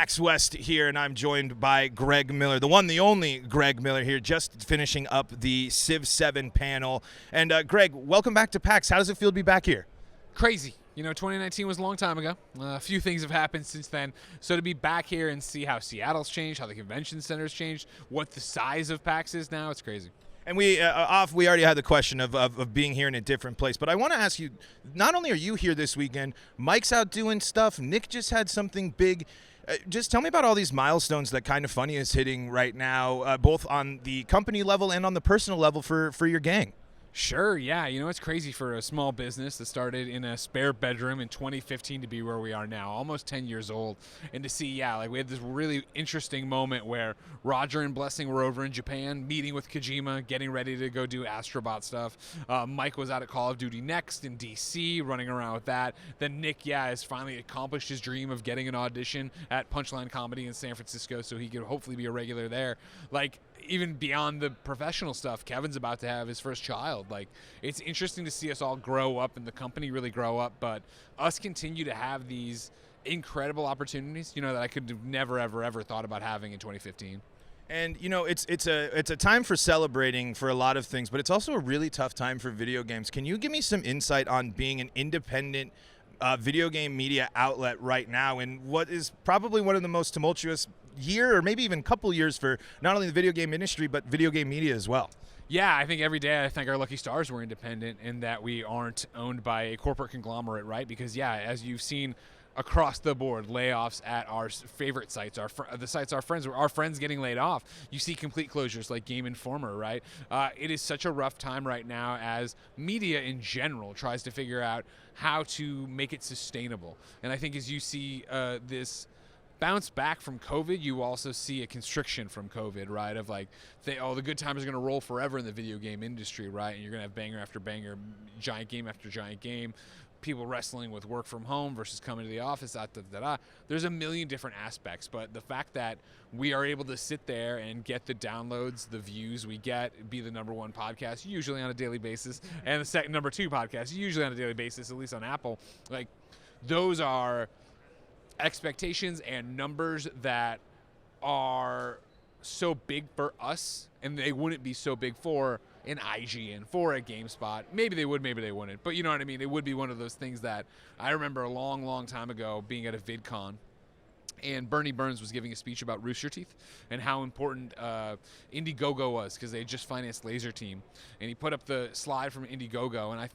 PAX West here, and I'm joined by Greg Miller, the one, the only Greg Miller here, just finishing up the Civ 7 panel. And Greg, welcome back to PAX. How does it feel to be back here? Crazy. You know, 2019 was a long time ago. A few things have happened since then. So to be back here and see how Seattle's changed, how the convention center's changed, what the size of PAX is now, it's crazy. And we already had the question of being here in a different place. But I want to ask you, not only are you here this weekend, Mike's out doing stuff. Nick just had something big. Just tell me about all these milestones that Kind of Funny is hitting right now, both on the company level and on the personal level for your gang. Sure, yeah. You know, it's crazy for a small business that started in a spare bedroom in 2015 to be where we are now, almost 10 years old. And to see, like we had this really interesting moment where Roger and Blessing were over in Japan, meeting with Kojima, getting ready to go do Astrobot stuff. Mike was out at Call of Duty Next in DC, running around with that. Then Nick, has finally accomplished his dream of getting an audition at Punchline Comedy in San Francisco so he could hopefully be a regular there. Like, even beyond the professional stuff, Kevin's about to have his first child. Like, it's interesting to see us all grow up and the company really grow up, but us continue to have these incredible opportunities, you know, that I could have never, ever thought about having in 2015. And, you know, it's a time for celebrating for a lot of things, but it's also a really tough time for video games. Can you give me some insight on being an independent video game media outlet right now in what is probably one of the most tumultuous year or maybe even couple years for not only the video game industry but video game media as well? Yeah, I think every day I thank our lucky stars we're independent and that we aren't owned by a corporate conglomerate, right? Because, as you've seen across the board, layoffs at our favorite sites, the sites our friends getting laid off. You see complete closures like Game Informer, right? It is such a rough time right now as media in general tries to figure out how to make it sustainable. And I think as you see this bounce back from COVID, you also see a constriction from COVID, right? Of like, the good times are going to roll forever in the video game industry, right? And you're going to have banger after banger, giant game after giant game, people wrestling with work from home versus coming to the office, There's a million different aspects, but the fact that we are able to sit there and get the downloads, the views we get, be the number one podcast, usually on a daily basis, and the number two podcast, usually on a daily basis, at least on Apple, like, those are expectations and numbers that are so big for us, and they wouldn't be so big for an IGN, for a GameSpot. Maybe they would, maybe they wouldn't. But you know what I mean? It would be one of those things that I remember a long, long time ago being at a VidCon, and Bernie Burns was giving a speech about Rooster Teeth and how important Indiegogo was because they had just financed Laser Team. And he put up the slide from Indiegogo, and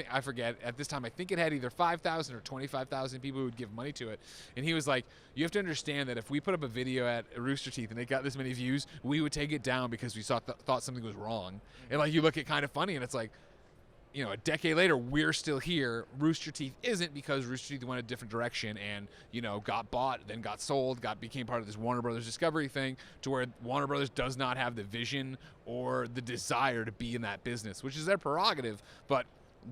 I forget, at this time, I think it had either 5,000 or 25,000 people who would give money to it. And he was like, you have to understand that if we put up a video at Rooster Teeth and it got this many views, we would take it down because we thought something was wrong. And like, you look at Kind of Funny, and it's like, you know, a decade later, we're still here. Rooster Teeth isn't, because Rooster Teeth went a different direction and, you know, got bought, then got sold, became part of this Warner Brothers Discovery thing, to where Warner Brothers does not have the vision or the desire to be in that business, which is their prerogative, but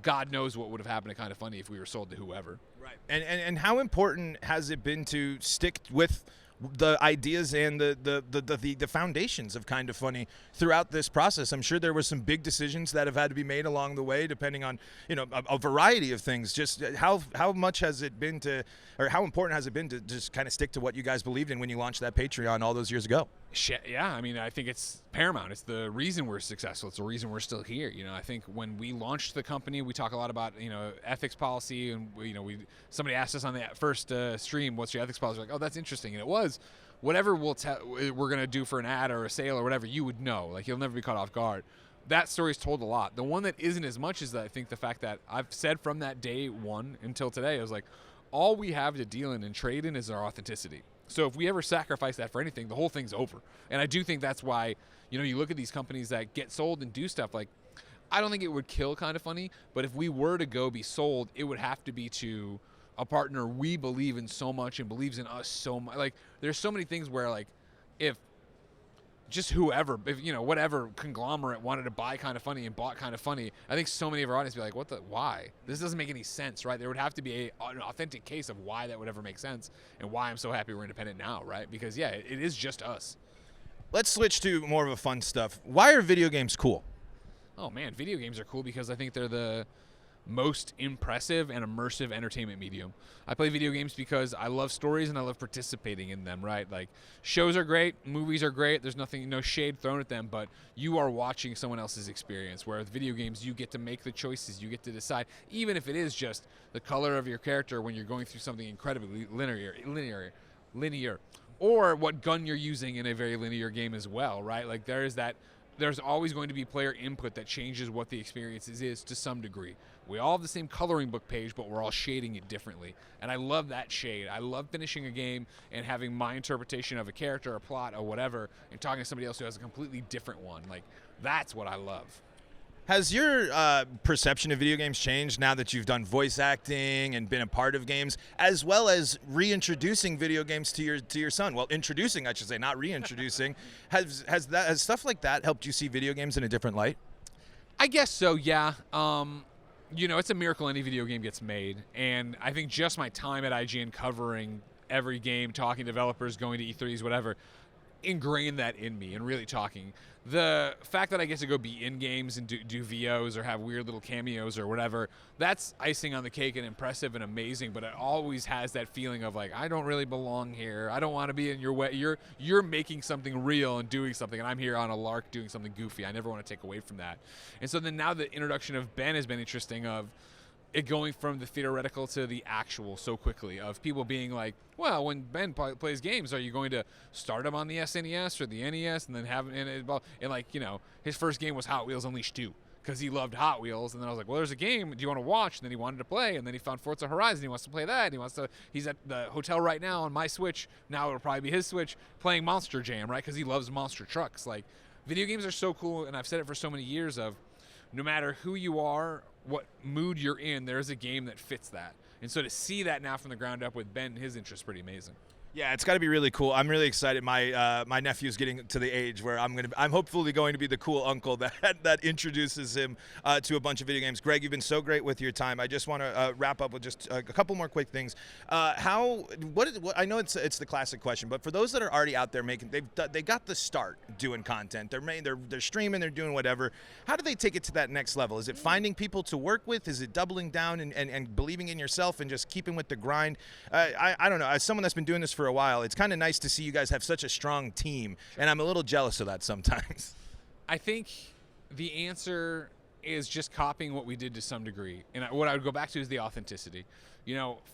God knows what would have happened to Kind of Funny if we were sold to whoever. Right. And how important has it been to stick with the ideas and the foundations of Kind of Funny throughout this process? I'm sure there were some big decisions that have had to be made along the way, depending on, you know, a variety of things. Just how much has it been to, or how important has it been to just kind of stick to what you guys believed in when you launched that Patreon all those years ago? Yeah, I mean, I think it's paramount. It's the reason we're successful. It's the reason we're still here. You know, I think when we launched the company, we talk a lot about, you know, ethics policy, and somebody asked us on the first stream, "What's your ethics policy?" We're like, oh, that's interesting, and it was, whatever we're gonna do for an ad or a sale or whatever, you would know. Like, you'll never be caught off guard. That story's told a lot. The one that isn't as much is that I think the fact that I've said from that day one until today, I was like, all we have to deal in and trade in is our authenticity. So if we ever sacrifice that for anything, the whole thing's over. And I do think that's why, you know, you look at these companies that get sold and do stuff, like, I don't think it would kill Kind of Funny, but if we were to go be sold, it would have to be to a partner we believe in so much and believes in us so much. Like, there's so many things where, like, if just whoever, if, you know, whatever conglomerate wanted to buy Kind of Funny and bought Kind of Funny, I think so many of our audience would be like, why? This doesn't make any sense, right? There would have to be an authentic case of why that would ever make sense, and why I'm so happy we're independent now, right? Because, it is just us. Let's switch to more of a fun stuff. Why are video games cool? Oh, man, video games are cool because I think they're most impressive and immersive entertainment medium. I play video games because I love stories and I love participating in them, right? Like, shows are great, movies are great, there's nothing, no shade thrown at them, but you are watching someone else's experience, where with video games, you get to make the choices, you get to decide, even if it is just the color of your character when you're going through something incredibly linear, or what gun you're using in a very linear game as well, right? Like, there's always going to be player input that changes what the experience is to some degree. We all have the same coloring book page, but we're all shading it differently. And I love that shade. I love finishing a game and having my interpretation of a character, a plot, or whatever, and talking to somebody else who has a completely different one. Like, that's what I love. Has your perception of video games changed now that you've done voice acting and been a part of games, as well as reintroducing video games to your son? Well, introducing, I should say, not reintroducing. has stuff like that helped you see video games in a different light? I guess so, yeah. It's a miracle any video game gets made, and I think just my time at IGN covering every game, talking to developers, going to E3s, whatever, ingrained that in me and really talking. The fact that I get to go be in games and do VOs or have weird little cameos or whatever, that's icing on the cake and impressive and amazing, but it always has that feeling of like, I don't really belong here. I don't want to be in your way. You're making something real and doing something, and I'm here on a lark doing something goofy. I never want to take away from that. And so then now the introduction of Ben has been interesting, of it going from the theoretical to the actual so quickly, of people being like, well, when Ben plays games, are you going to start him on the SNES or the NES and then have his first game was Hot Wheels Unleashed 2 because he loved Hot Wheels, and then I was like, well, there's a game, do you want to watch? And then he wanted to play, and then he found Forza Horizon, he wants to play that, and he's at the hotel right now on my Switch, now it'll probably be his Switch, playing Monster Jam, right, because he loves monster trucks. Like, video games are so cool, and I've said it for so many years, of no matter who you are, what mood you're in, there's a game that fits that. And so to see that now from the ground up with Ben and his interest is pretty amazing. Yeah, it's got to be really cool. I'm really excited. My nephew's getting to the age where I'm hopefully going to be the cool uncle that introduces him to a bunch of video games. Greg, you've been so great with your time. I just want to wrap up with just a couple more quick things. I know it's the classic question, but for those that are already out there they got the start doing content. They're streaming, they're doing whatever. How do they take it to that next level? Is it finding people to work with? Is it doubling down and believing in yourself and just keeping with the grind? I don't know. As someone that's been doing this for a while, it's kind of nice to see you guys have such a strong team, and I'm a little jealous of that sometimes. I think the answer is just copying what we did to some degree, and what I would go back to is the authenticity.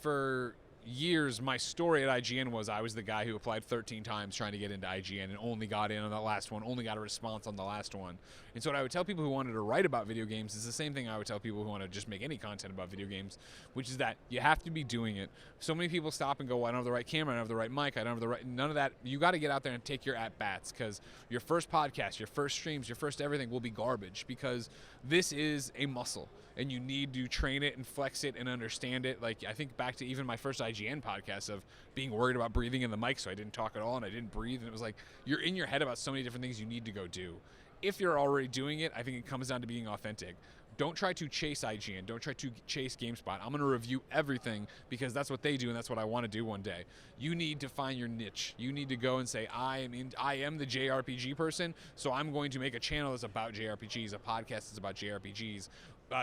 For years, my story at IGN was I was the guy who applied 13 times trying to get into IGN and only got in on that last one, only got a response on the last one. And so what I would tell people who wanted to write about video games is the same thing I would tell people who want to just make any content about video games, which is that you have to be doing it. So many people stop and go, well, I don't have the right camera, I don't have the right mic, I don't have the right, none of that. You got to get out there and take your at-bats, because your first podcast, your first streams, your first everything will be garbage, because this is a muscle. And you need to train it and flex it and understand it. Like, I think back to even my first IGN podcast of being worried about breathing in the mic, so I didn't talk at all and I didn't breathe. And it was like, you're in your head about so many different things you need to go do. If you're already doing it, I think it comes down to being authentic. Don't try to chase IGN. Don't try to chase GameSpot. I'm going to review everything because that's what they do and that's what I want to do one day. You need to find your niche. You need to go and say, I am the JRPG person, so I'm going to make a channel that's about JRPGs, a podcast that's about JRPGs.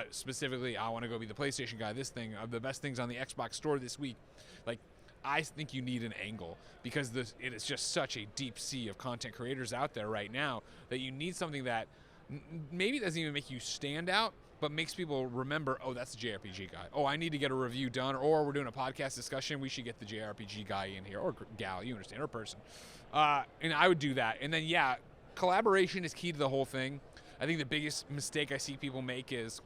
Specifically, I want to go be the PlayStation guy, this thing, the best things on the Xbox store this week. Like, I think you need an angle, because it is just such a deep sea of content creators out there right now that you need something that maybe doesn't even make you stand out, but makes people remember, oh, that's the JRPG guy. Oh, I need to get a review done, or we're doing a podcast discussion, we should get the JRPG guy in here, or gal, you understand, or person. And I would do that. And then, yeah, collaboration is key to the whole thing. I think the biggest mistake I see people make is,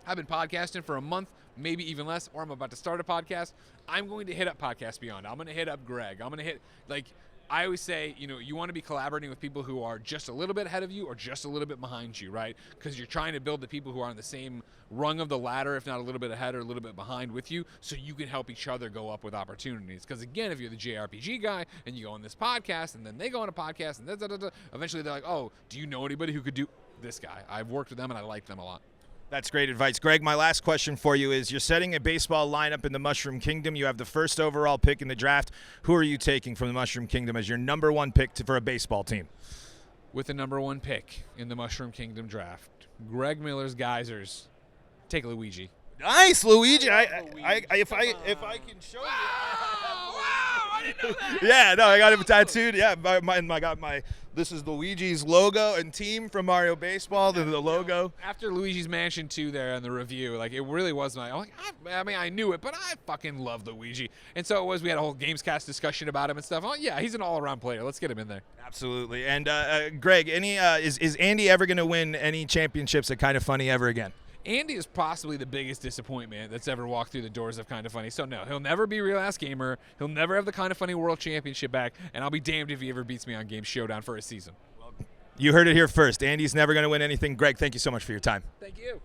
I've been podcasting for a month, maybe even less, or I'm about to start a podcast. I'm going to hit up Podcast Beyond. I'm going to hit up Greg. I'm going to hit, I always say, you want to be collaborating with people who are just a little bit ahead of you or just a little bit behind you, right? Because you're trying to build the people who are on the same rung of the ladder, if not a little bit ahead or a little bit behind with you, so you can help each other go up with opportunities. Because again, if you're the JRPG guy and you go on this podcast and then they go on a podcast and eventually they're like, oh, do you know anybody who could do this guy? I've worked with them and I like them a lot. That's great advice. Greg, my last question for you is, you're setting a baseball lineup in the Mushroom Kingdom. You have the first overall pick in the draft. Who are you taking from the Mushroom Kingdom as your number one pick for a baseball team? With the number one pick in the Mushroom Kingdom draft, Greg Miller's Geysers, take Luigi. Nice, Luigi. I I, love Luigi. if Come I on. can show you. Wow, I didn't know that. Yeah, no, I got him tattooed. Yeah, I got my. This is Luigi's logo and team from Mario Baseball. The logo. After Luigi's Mansion 2 there in the review, like it really was my. I mean, I knew it, but I fucking love Luigi, and so it was. We had a whole Gamescast discussion about him and stuff. Oh yeah, he's an all-around player. Let's get him in there. Absolutely. And Greg, is Andy ever going to win any championships at Kind of Funny ever again? Andy is possibly the biggest disappointment that's ever walked through the doors of Kind of Funny. So no, he'll never be Real Ass Gamer. He'll never have the Kind of Funny World Championship back, and I'll be damned if he ever beats me on Game Showdown for a season. You heard it here first. Andy's never going to win anything. Greg, thank you so much for your time. Thank you.